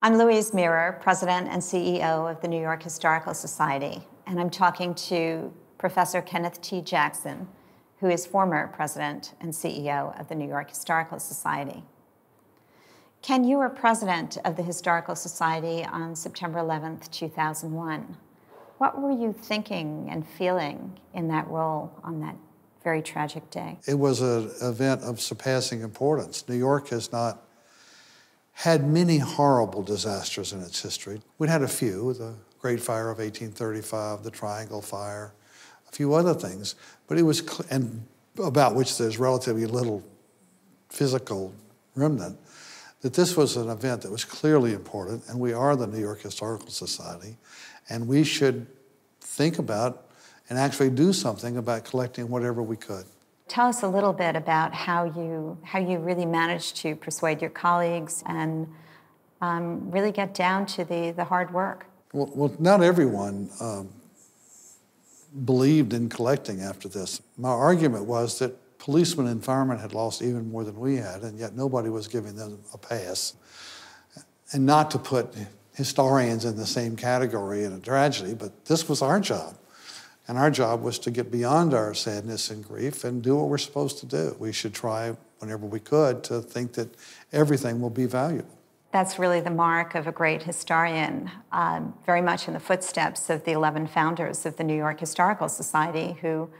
I'm Louise Mirrer, President and CEO of the New York Historical Society, and I'm talking to Professor Kenneth T. Jackson, who is former President and CEO of the New York Historical Society. Ken, you were President of the Historical Society on September 11th, 2001. What were you thinking and feeling in that role on that very tragic day? It was an event of surpassing importance. New York has not had many horrible disasters in its history. We'd had a few, the Great Fire of 1835, the Triangle Fire, a few other things, but it was, and about which there's relatively little physical remnant, that this was an event that was clearly important, and we are the New York Historical Society, and we should think about and actually do something about collecting whatever we could. Tell us a little bit about how you really managed to persuade your colleagues and really get down to the hard work. Well, not everyone believed in collecting after this. My argument was that policemen and firemen had lost even more than we had, and yet nobody was giving them a pass. And not to put historians in the same category in a tragedy, but this was our job. And our job was to get beyond our sadness and grief and do what we're supposed to do. We should try, whenever we could, to think that everything will be valuable. That's really the mark of a great historian, very much in the footsteps of the 11 founders of the New York Historical Society, who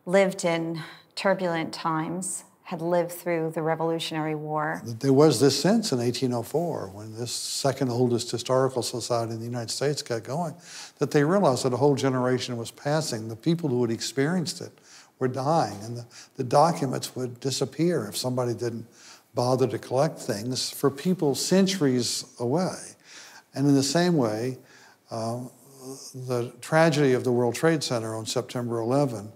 lived in turbulent times, had lived through the Revolutionary War. There was this sense in 1804, when this second oldest historical society in the United States got going, that they realized that a whole generation was passing. The people who had experienced it were dying, and the documents would disappear if somebody didn't bother to collect things for people centuries away. And in the same way, the tragedy of the World Trade Center on September 11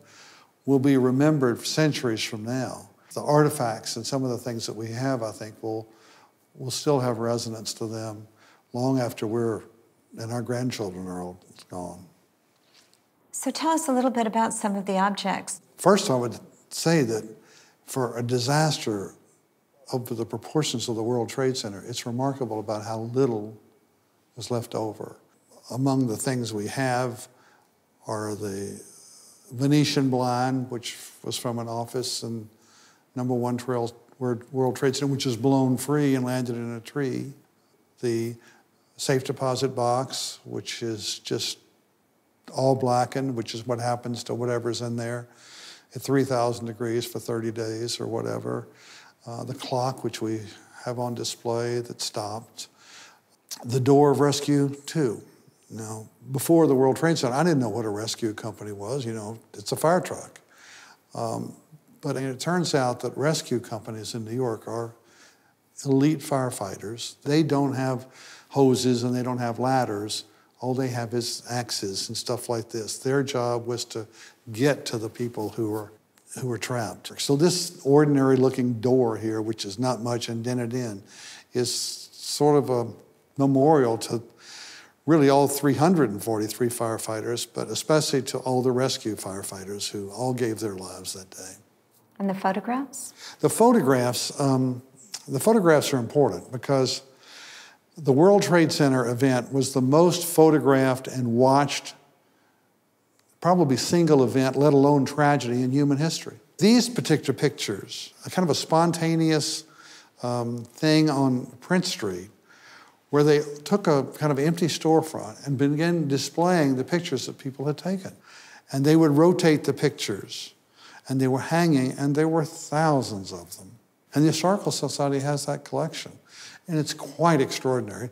will be remembered centuries from now. The artifacts and some of the things that we have, I think, will still have resonance to them long after we're and our grandchildren are all gone. So tell us a little bit about some of the objects. First, I would say that for a disaster of the proportions of the World Trade Center, it's remarkable about how little was left over. Among the things we have are the Venetian blind, which was from an office in number 1 World Trade Center, which was blown free and landed in a tree. The safe deposit box, which is just all blackened, which is what happens to whatever's in there at 3,000 degrees for 30 days or whatever. The clock, which we have on display that stopped. The door of Rescue 2. Now, before the World Trade Center, I didn't know what a rescue company was. You know, it's a fire truck. But it turns out that rescue companies in New York are elite firefighters. They don't have hoses and they don't have ladders. All they have is axes and stuff like this. Their job was to get to the people who were trapped. So this ordinary looking door here, which is not much indented in, is sort of a memorial to really all 343 firefighters, but especially to all the rescue firefighters who all gave their lives that day. And the photographs? The photographs are important because the World Trade Center event was the most photographed and watched, probably single event, let alone tragedy in human history. These particular pictures, a kind of a spontaneous thing on Prince Street, where they took a kind of empty storefront and began displaying the pictures that people had taken. And they would rotate the pictures, and they were hanging, and there were thousands of them. And the Historical Society has that collection, and it's quite extraordinary.